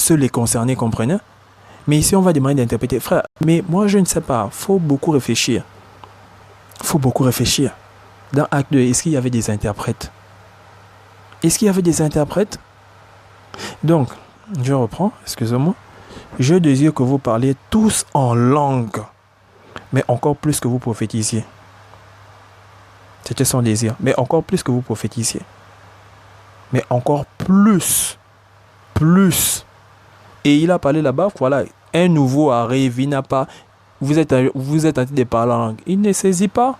seuls les concernés comprennent. Mais ici, on va demander d'interpréter. Frère, mais moi, je ne sais pas. Il faut beaucoup réfléchir. Il faut beaucoup réfléchir. Dans Acte 2, est-ce qu'il y avait des interprètes? Est-ce qu'il y avait des interprètes? Donc, je reprends, excusez-moi. Je désire que vous parliez tous en langue, mais encore plus que vous prophétisiez. C'était son désir. Mais encore plus que vous prophétisiez. Mais encore plus. Plus. Et il a parlé là-bas, voilà, un nouveau arrive, il n'a pas... Vous êtes en train de parler en langue. Il ne saisit pas.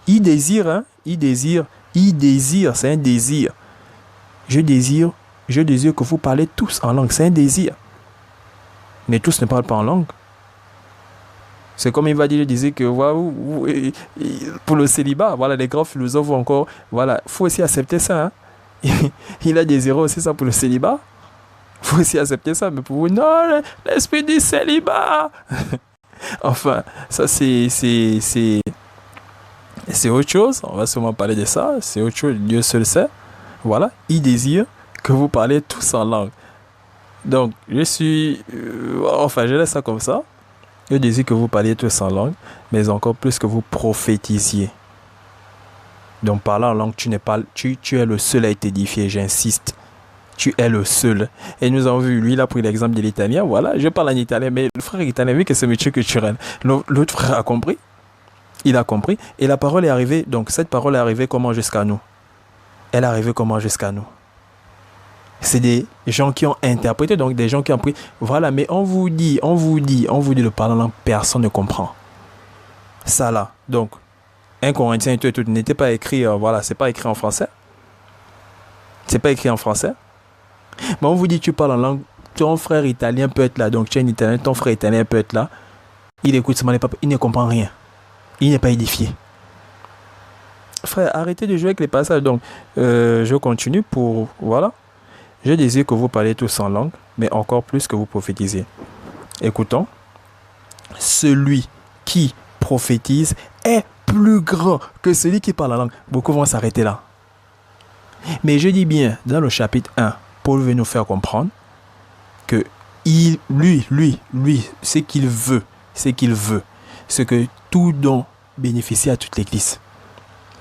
Il désire, hein. Il désire, c'est un désir. Je désire que vous parlez tous en langue, c'est un désir. Mais tous ne parlent pas en langue. C'est comme il va dire, je disais que voilà, pour le célibat, voilà, les grands philosophes encore, voilà, il faut aussi accepter ça. Hein. Il a désiré aussi ça pour le célibat. Il faut aussi accepter ça, mais pour vous, non, l'esprit du célibat. Enfin, ça c'est autre chose, on va sûrement parler de ça, c'est autre chose, Dieu seul sait. Voilà, il désire que vous parlez tous en langue. Donc, je laisse ça comme ça. Je désire que vous parliez tous en langue, mais encore plus que vous prophétisiez. Donc, parler en langue, tu es le seul à être édifié, j'insiste. Tu es le seul. Et nous avons vu, lui, il a pris l'exemple de l'italien. Voilà, je parle en italien, mais le frère italien, vu que c'est multiculturel. L'autre frère a compris. Il a compris. Et la parole est arrivée. Donc, cette parole est arrivée comment jusqu'à nous? Elle est arrivée comment jusqu'à nous? C'est des gens qui ont interprété, donc des gens qui ont pris. Voilà, mais on vous dit de parler en langue, personne ne comprend. Ça là. Donc, 1 Corinthiens et tout n'était pas écrit, voilà, c'est pas écrit en français. C'est pas écrit en français. Mais on vous dit, tu parles en langue, ton frère italien peut être là. Donc, tu es un italien, ton frère italien peut être là. Il écoute seulement les papiers, il ne comprend rien. Il n'est pas édifié. Frère, arrêtez de jouer avec les passages. Donc, je continue pour... Voilà. Je désire que vous parliez tous en langue, mais encore plus que vous prophétisez. Écoutons. Celui qui prophétise est plus grand que celui qui parle en langue. Beaucoup vont s'arrêter là. Mais je dis bien, dans le chapitre 1, Paul veut nous faire comprendre que lui, ce qu'il veut, c'est que tout don bénéficie à toute l'église.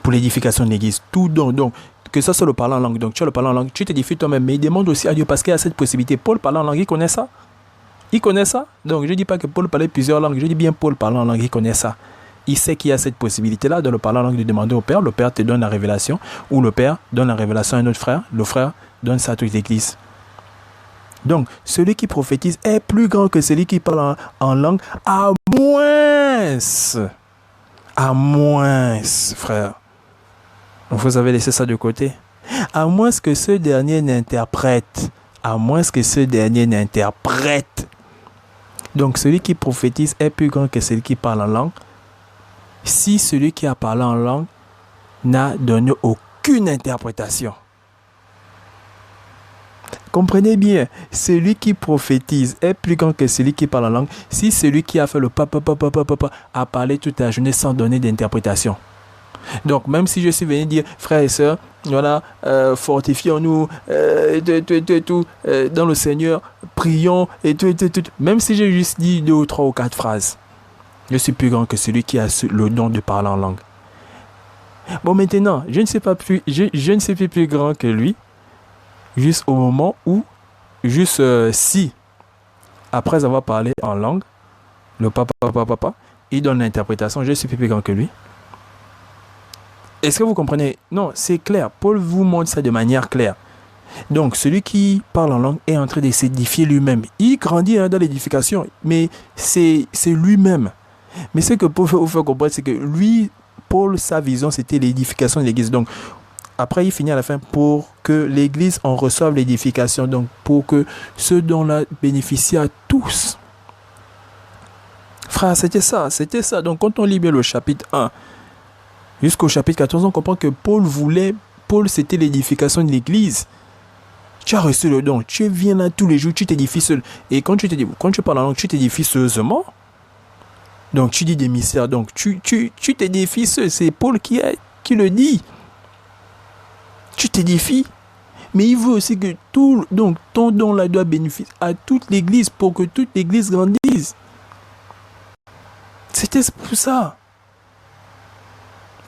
Pour l'édification de l'église, tout don, donc, que ça soit le parler en langue, donc tu as le parler en langue, tu t'édifies toi-même, mais il demande aussi à Dieu parce qu'il y a cette possibilité. Paul parle en langue, il connaît ça. Il connaît ça. Donc je ne dis pas que Paul parlait plusieurs langues, je dis bien Paul parle en langue, il connaît ça. Il sait qu'il y a cette possibilité-là de le parler en langue, de demander au Père. Le Père te donne la révélation, ou le Père donne la révélation à un autre frère. Le frère donne ça à toute l'église. Donc, celui qui prophétise est plus grand que celui qui parle en langue, à moins, frère. Vous avez laissé ça de côté. À moins que ce dernier n'interprète. Donc, celui qui prophétise est plus grand que celui qui parle en langue. Si celui qui a parlé en langue n'a donné aucune interprétation. Comprenez bien, celui qui prophétise est plus grand que celui qui parle en langue. Si celui qui a fait le papa a parlé toute la journée sans donner d'interprétation. Donc, même si je suis venu dire, frères et sœurs, voilà, fortifions-nous, dans le Seigneur, prions, et tout. Même si j'ai juste dit 2 ou 3 ou 4 phrases, je suis plus grand que celui qui a le don de parler en langue. Bon, maintenant, je ne sais plus grand que lui, juste au moment où, si, après avoir parlé en langue, le papa, il donne l'interprétation, je suis plus grand que lui. Est-ce que vous comprenez? Non, c'est clair. Paul vous montre ça de manière claire. Donc, celui qui parle en langue est en train de s'édifier lui-même. Il grandit dans l'édification, mais c'est lui-même. Mais ce que Paul veut vous faire comprendre, c'est que lui, Paul, sa vision, c'était l'édification de l'église. Donc, après, il finit à la fin pour que l'église en reçoive l'édification. Donc, pour que ce don-là bénéficie à tous. Frère, c'était ça. Donc, quand on lit bien le chapitre 1, jusqu'au chapitre 14, on comprend que Paul, c'était l'édification de l'église. Tu as reçu le don. Tu viens là tous les jours, tu t'édifies seul. Et quand tu parles en langue, tu t'édifies sérieusement. Donc, tu dis des mystères. Donc, tu t'édifies seul. C'est Paul qui le dit. Tu t'édifies. Mais il veut aussi que donc ton don là doit bénéficier à toute l'église pour que toute l'église grandisse. C'était pour ça.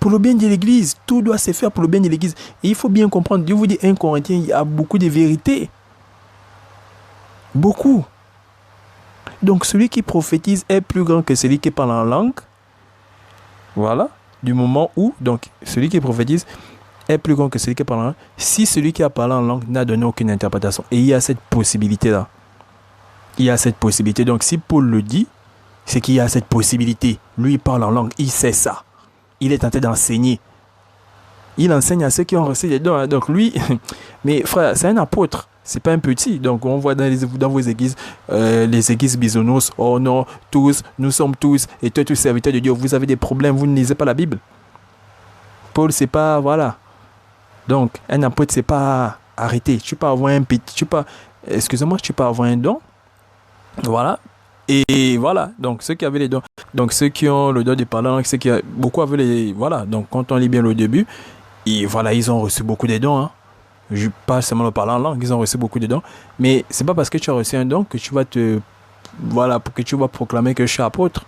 Pour le bien de l'église, tout doit se faire pour le bien de l'église. Et il faut bien comprendre, Dieu vous dit 1 Corinthiens, il y a beaucoup de vérités. Beaucoup. Donc celui qui prophétise est plus grand que celui qui parle en langue. Voilà. Du moment où, donc, celui qui prophétise est plus grand que celui qui parle en langue. Si celui qui a parlé en langue n'a donné aucune interprétation. Et il y a cette possibilité-là. Il y a cette possibilité. Donc si Paul le dit, c'est qu'il y a cette possibilité. Lui, il parle en langue, il sait ça. Il est en train d'enseigner. Il enseigne à ceux qui ont reçu les dons. Donc lui, mais frère, c'est un apôtre. C'est pas un petit. Donc on voit dans vos églises, les églises bisounours. Oh non, tous, nous sommes tous, et toi, tous serviteurs de Dieu, vous avez des problèmes, vous ne lisez pas la Bible. Paul, c'est pas, voilà. Donc un apôtre, c'est pas arrêter. Tu peux avoir un petit, tu peux avoir un don. Voilà. Et voilà, donc ceux qui avaient les dons, donc ceux qui ont le don de parler, ceux qui beaucoup avaient les, voilà, donc quand on lit bien le début, et voilà, ils ont reçu beaucoup de dons, hein. Je pas seulement le parler en langue, ils ont reçu beaucoup de dons, mais c'est pas parce que tu as reçu un don que tu vas que tu vas proclamer que je suis apôtre.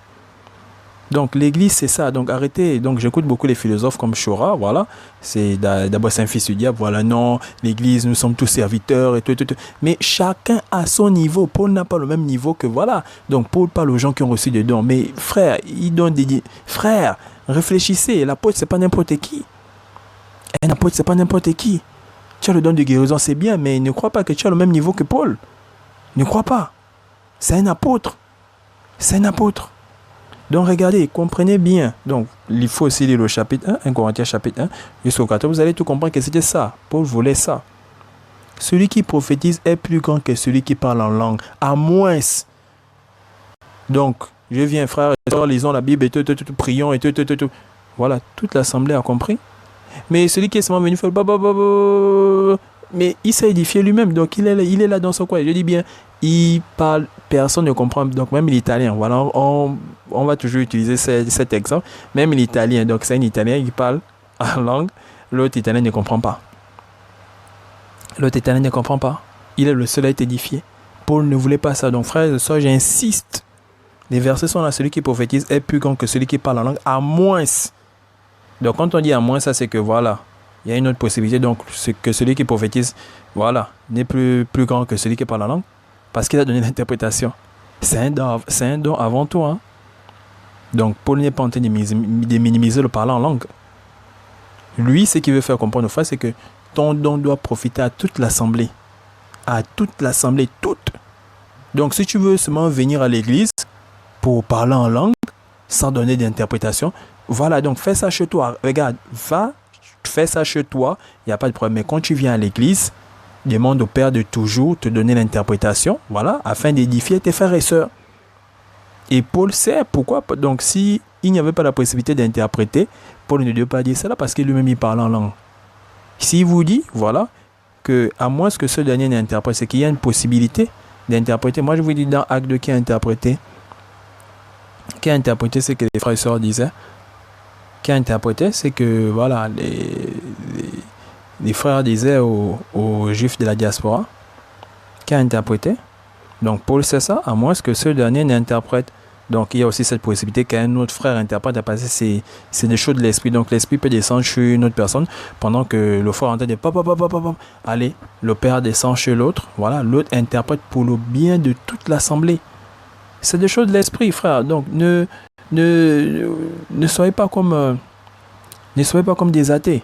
Donc l'église c'est ça, donc arrêtez. Donc j'écoute beaucoup les philosophes comme Chora, voilà, c'est d'abord c'est un fils du diable, voilà, non, l'église nous sommes tous serviteurs et tout. Mais chacun a son niveau. Paul n'a pas le même niveau que voilà. Donc Paul parle aux gens qui ont reçu des dons, mais frère, il donne des frère, réfléchissez, l'apôtre c'est pas n'importe qui. Un apôtre c'est pas n'importe qui. Tu as le don de guérison, c'est bien, mais ne crois pas que tu as le même niveau que Paul. Ne crois pas. C'est un apôtre. C'est un apôtre. Donc regardez, comprenez bien. Donc il faut aussi lire le chapitre 1, 1 Corinthiens chapitre 1, jusqu'au 14. Vous allez tout comprendre que c'était ça. Paul voulait ça. Celui qui prophétise est plus grand que celui qui parle en langue. À moins. Donc, je viens frère et soeur, lisons la Bible et tout, prions et tout. Voilà, toute l'assemblée a compris. Mais celui qui est seulement venu faire mais il s'est édifié lui-même. Donc il est là dans son coin. Je dis bien, il parle, personne ne comprend. Donc même l'italien, voilà, on va toujours utiliser cet exemple. Même l'italien, donc c'est un italien qui parle en langue, l'autre italien ne comprend pas. L'autre italien ne comprend pas. Il est le seul à être édifié. Paul ne voulait pas ça. Donc frère et soeur, j'insiste. Les versets sont là. Celui qui prophétise est plus grand que celui qui parle en langue, à moins. Donc quand on dit à moins, ça c'est que voilà, il y a une autre possibilité. Donc c'est que celui qui prophétise, voilà, n'est plus grand que celui qui parle en langue, parce qu'il a donné l'interprétation. C'est un don avant tout, hein. Donc Paul n'est pas en train de minimiser le parler en langue. Lui, ce qu'il veut faire comprendre aux frères, c'est que ton don doit profiter à toute l'assemblée. À toute l'assemblée, toute. Donc si tu veux seulement venir à l'église pour parler en langue, sans donner d'interprétation, voilà, donc fais ça chez toi. Regarde, fais ça chez toi, il n'y a pas de problème. Mais quand tu viens à l'église, demande au Père de toujours te donner l'interprétation, voilà, afin d'édifier tes frères et sœurs. Et Paul sait pourquoi. Donc, si il n'y avait pas la possibilité d'interpréter, Paul ne devait pas dire cela parce que lui-même il parle en langue. S'il vous dit, voilà, que à moins que ce dernier n'interprète, c'est qu'il y a une possibilité d'interpréter. Moi, je vous dis dans Acte 2 qui a interprété. Qui a interprété ce que les frères et sœurs disaient. Qui a interprété, c'est que voilà, les frères disaient aux juifs de la diaspora. Qui a interprété. Donc Paul sait ça, à moins que ce dernier n'interprète. Donc il y a aussi cette possibilité qu'un autre frère interprète, parce que c'est des choses de l'esprit. Donc l'esprit peut descendre chez une autre personne pendant que le frère entend des allez, le père descend chez l'autre. Voilà, l'autre interprète pour le bien de toute l'assemblée. C'est des choses de l'esprit, frère. Donc ne soyez pas comme des athées.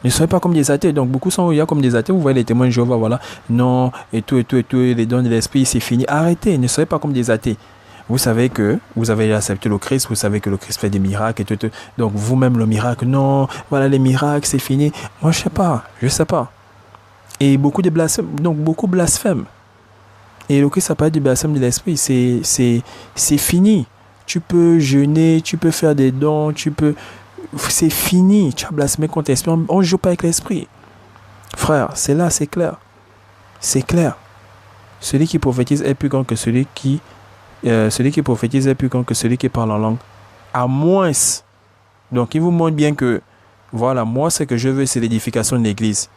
Ne soyez pas comme des athées. Donc beaucoup sont comme des athées. Vous voyez les témoins de Jéhovah, voilà. Non, et tout, les dons de l'esprit, c'est fini. Arrêtez, ne soyez pas comme des athées. Vous savez que vous avez accepté le Christ, vous savez que le Christ fait des miracles et tout. Donc vous-même le miracle, non, voilà les miracles, c'est fini. Moi je sais pas. Et beaucoup de blasphèmes, donc beaucoup blasphèment. Et le Christ a parlé du blasphème de l'esprit, c'est fini. Tu peux jeûner, tu peux faire des dons, c'est fini. Tu as blasphémé contre l'esprit, on ne joue pas avec l'esprit. Frère, c'est là, c'est clair. C'est clair. Celui qui prophétise est plus grand que celui qui prophétise est plus grand que celui qui parle en langue. À moins. Donc, il vous montre bien que, voilà, moi, ce que je veux, c'est l'édification de l'église.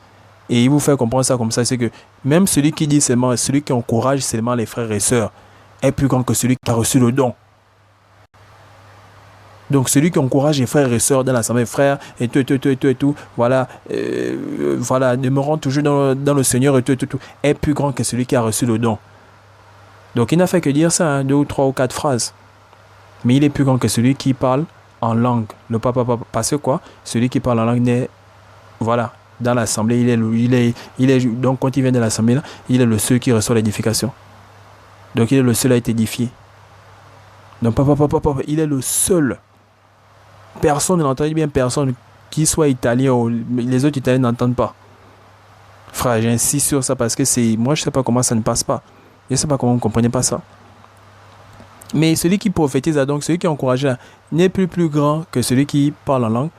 Et il vous fait comprendre ça comme ça, c'est que même celui qui dit seulement, celui qui encourage seulement les frères et sœurs est plus grand que celui qui a reçu le don. Donc celui qui encourage les frères et sœurs dans l'assemblée, frères et tout, voilà, voilà, demeurant toujours dans le Seigneur et tout, est plus grand que celui qui a reçu le don. Donc il n'a fait que dire ça, hein, 2 ou 3 ou 4 phrases. Mais il est plus grand que celui qui parle en langue. Le papa, parce que quoi? Celui qui parle en langue n'est, voilà, dans l'assemblée, il est, donc quand il vient de l'assemblée, là, il est le seul qui reçoit l'édification. Donc il est le seul à être édifié. Donc papa, il est le seul. Personne ne l'entend bien, personne qui soit italien ou les autres Italiens n'entendent pas. Frère, j'insiste sur ça parce que c'est, moi je sais pas comment ça ne passe pas. Je sais pas comment vous ne comprenez pas ça. Mais celui qui prophétise, donc celui qui encourage n'est plus grand que celui qui parle en langue.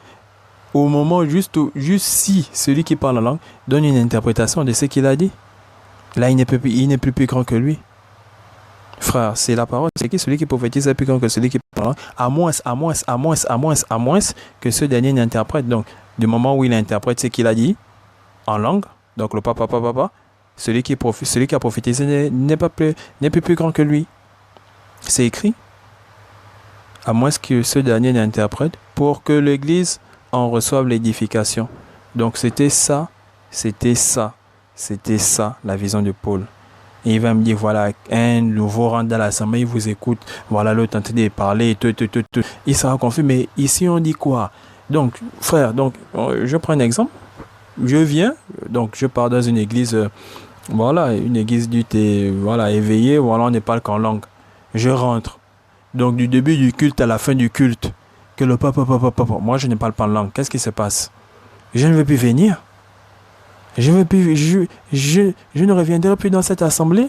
Au moment juste si celui qui parle en langue donne une interprétation de ce qu'il a dit, là il n'est plus grand que lui. Frère, c'est la parole. C'est que celui qui prophétise est plus grand que celui qui parle. À moins que ce dernier n'interprète. Donc, du moment où il interprète ce qu'il a dit en langue, donc le papa, celui qui a prophétisé n'est plus grand que lui. C'est écrit. À moins que ce dernier n'interprète pour que l'Église en reçoive l'édification. Donc, c'était ça la vision de Paul. Et il va me dire, voilà, un nouveau rentre dans l'assemblée, il vous écoute, voilà, l'autre en train de parler, tout. Il sera confus, mais ici on dit quoi? Donc, frère, donc, je prends un exemple. Je viens, donc je pars dans une église, voilà, une église dite et voilà, éveillée, voilà, on ne parle qu'en langue. Je rentre. Donc, du début du culte à la fin du culte, que le papa, moi je ne parle pas en langue, qu'est-ce qui se passe? Je ne veux plus venir. Je ne reviendrai plus dans cette assemblée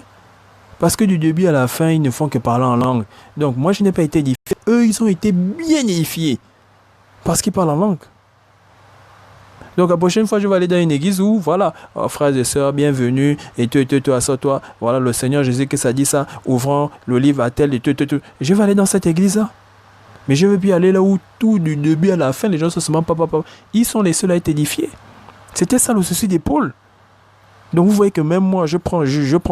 parce que du début à la fin, ils ne font que parler en langue. Donc, moi, je n'ai pas été édifié. Eux, ils ont été bien édifiés parce qu'ils parlent en langue. Donc, la prochaine fois, je vais aller dans une église où, voilà, oh, frères et sœurs, bienvenue, et tout, assois-toi. Voilà, le Seigneur Jésus, que ça dit ça, ouvrant le livre à tel, et tout. Je vais aller dans cette église-là. Mais je ne veux plus aller là où tout, du début à la fin, les gens sont seulement papa. Ils sont les seuls à être édifiés. C'était ça le souci d'Paul. Donc vous voyez que même moi, je prends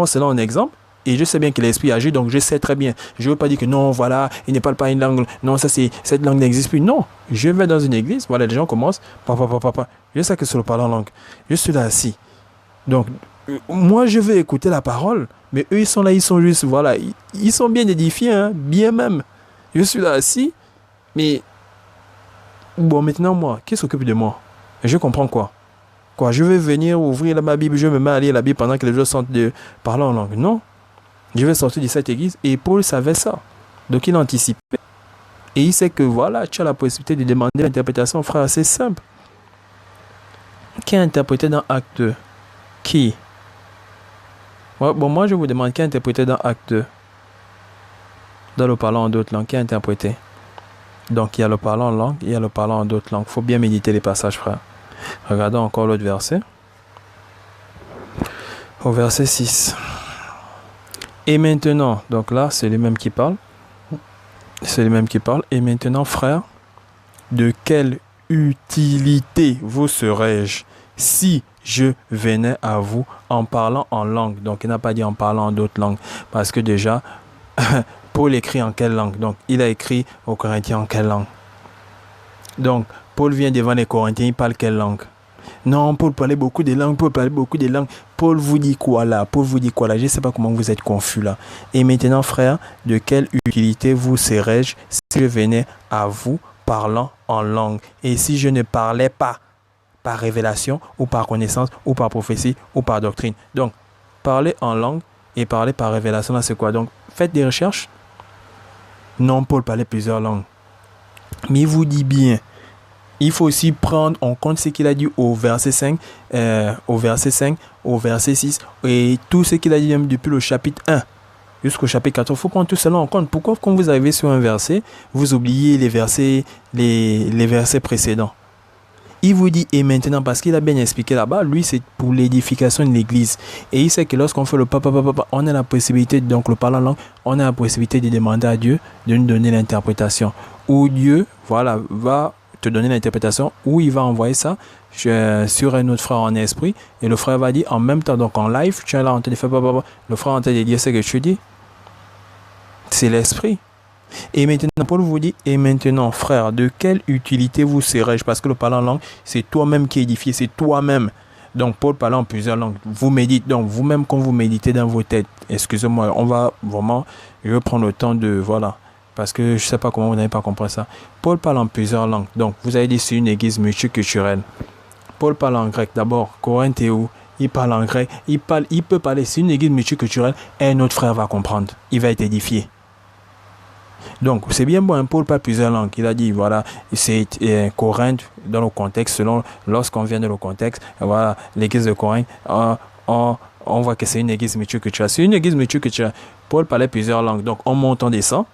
cela en exemple et je sais bien que l'esprit agit, donc je sais très bien. Je ne veux pas dire que non, voilà, il ne parle pas une langue, non, cette langue n'existe plus. Non, je vais dans une église, voilà, les gens commencent, papa. Je sais que c'est le parler en langue. Je suis là assis. Donc, moi, je vais écouter la parole, mais eux, ils sont là, ils sont juste, voilà, ils sont bien édifiés, hein, bien même. Je suis là assis, mais bon, maintenant, moi, qui s'occupe de moi? Je comprends quoi? Je vais venir ouvrir ma Bible, je me mets à lire la Bible pendant que les gens sont de parler en langue. Non. Je vais sortir de cette église et Paul savait ça. Donc il anticipait. Et il sait que voilà, tu as la possibilité de demander l'interprétation, frère, c'est simple. Qui a interprété dans Acte 2? Qui? Ouais, bon, moi je vous demande qui a interprété dans Acte 2? Dans le parlant en d'autres langues, qui a interprété? Donc il y a le parlant en langue, il y a le parlant en d'autres langues. Il faut bien méditer les passages, frère. Regardons encore l'autre verset. Au verset 6. Et maintenant, donc là, c'est lui-même qui parle. C'est lui-même qui parle. Et maintenant, frère, de quelle utilité vous serais-je si je venais à vous en parlant en langue? Donc, il n'a pas dit en parlant en d'autres langues. Parce que déjà, Paul écrit en quelle langue? Donc, il a écrit aux Corinthiens en quelle langue? Donc, Paul vient devant les Corinthiens, il parle quelle langue? Non, Paul parlait beaucoup de langues, Paul vous dit quoi là? Je ne sais pas comment vous êtes confus là. Et maintenant, frère, de quelle utilité vous serais-je si je venais à vous parlant en langue? Et si je ne parlais pas par révélation ou par connaissance ou par prophétie ou par doctrine? Donc, parler en langue et parler par révélation, là c'est quoi? Donc, faites des recherches. Non, Paul parlait plusieurs langues. Mais il vous dit bien, il faut aussi prendre en compte ce qu'il a dit au verset 5, au verset 6, et tout ce qu'il a dit même depuis le chapitre 1 jusqu'au chapitre 14. Il faut prendre tout cela en compte. Pourquoi quand vous arrivez sur un verset, vous oubliez les versets précédents? Il vous dit, et maintenant, parce qu'il a bien expliqué là-bas, lui, c'est pour l'édification de l'église. Et il sait que lorsqu'on fait le papa, on a la possibilité, donc le parler en langue, on a la possibilité de demander à Dieu de nous donner l'interprétation. Où Dieu, voilà, va te donner l'interprétation, ou il va envoyer ça sur un autre frère en esprit, et le frère va dire en même temps, donc en live, tu es là en train de faire le frère en train de dire ce que tu dis. C'est l'esprit. Et maintenant, Paul vous dit, et maintenant, frère, de quelle utilité vous serais-je? Parce que le parler en langue, c'est toi-même qui édifies, c'est toi-même. Donc, Paul parle en plusieurs langues. Vous méditez, donc vous-même, quand vous méditez dans vos têtes, excusez-moi, on va vraiment, je vais prendre le temps de, voilà, parce que je ne sais pas comment vous n'avez pas compris ça. Paul parle en plusieurs langues. Donc, vous avez dit, c'est une église multiculturelle. Paul parle en grec d'abord. Corinthe est où? Il parle en grec. Il peut parler, c'est une église multiculturelle, et un autre frère va comprendre. Il va être édifié. Donc, c'est bien bon, Paul parle plusieurs langues. Il a dit, voilà, c'est Corinthe, dans le contexte, selon, lorsqu'on vient de le contexte, voilà, l'église de Corinthe, on voit que c'est une église multiculturelle. C'est une église multiculturelle. Paul parlait plusieurs langues. Donc, on monte, on descend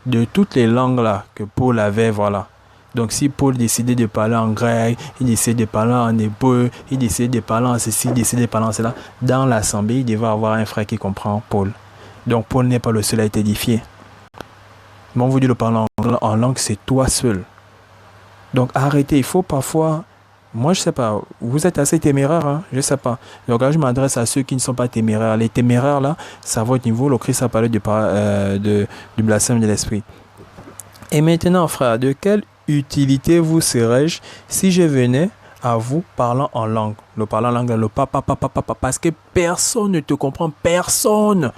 de toutes les langues là que Paul avait, voilà. Donc, si Paul décidait de parler en grec, il décidait de parler en hébreu, il décidait de parler en ceci, il décidait de parler en cela, dans l'assemblée, il devait avoir un frère qui comprend Paul. Donc, Paul n'est pas le seul à être édifié. Mais on vous dit de parler en langue, c'est toi seul. Donc arrêtez, il faut parfois... Moi, je sais pas, vous êtes assez téméraire, hein? Je sais pas. Donc là, je m'adresse à ceux qui ne sont pas téméraires. Les téméraires, là, ça à votre niveau. Le Christ a parlé du blasphème de l'esprit. Et maintenant, frère, de quelle utilité vous serais-je si je venais à vous parlant en langue? Le parlant en langue, le papa, parce que personne ne te comprend, personne.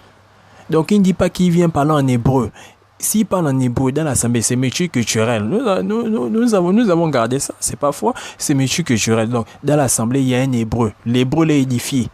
Donc il ne dit pas qu'il vient parler en hébreu. S'il parle en hébreu dans l'assemblée, c'est multiculturel. Nous avons gardé ça, c'est pas faux, c'est multiculturel. Donc, dans l'assemblée, il y a un hébreu. L'hébreu l'est édifié.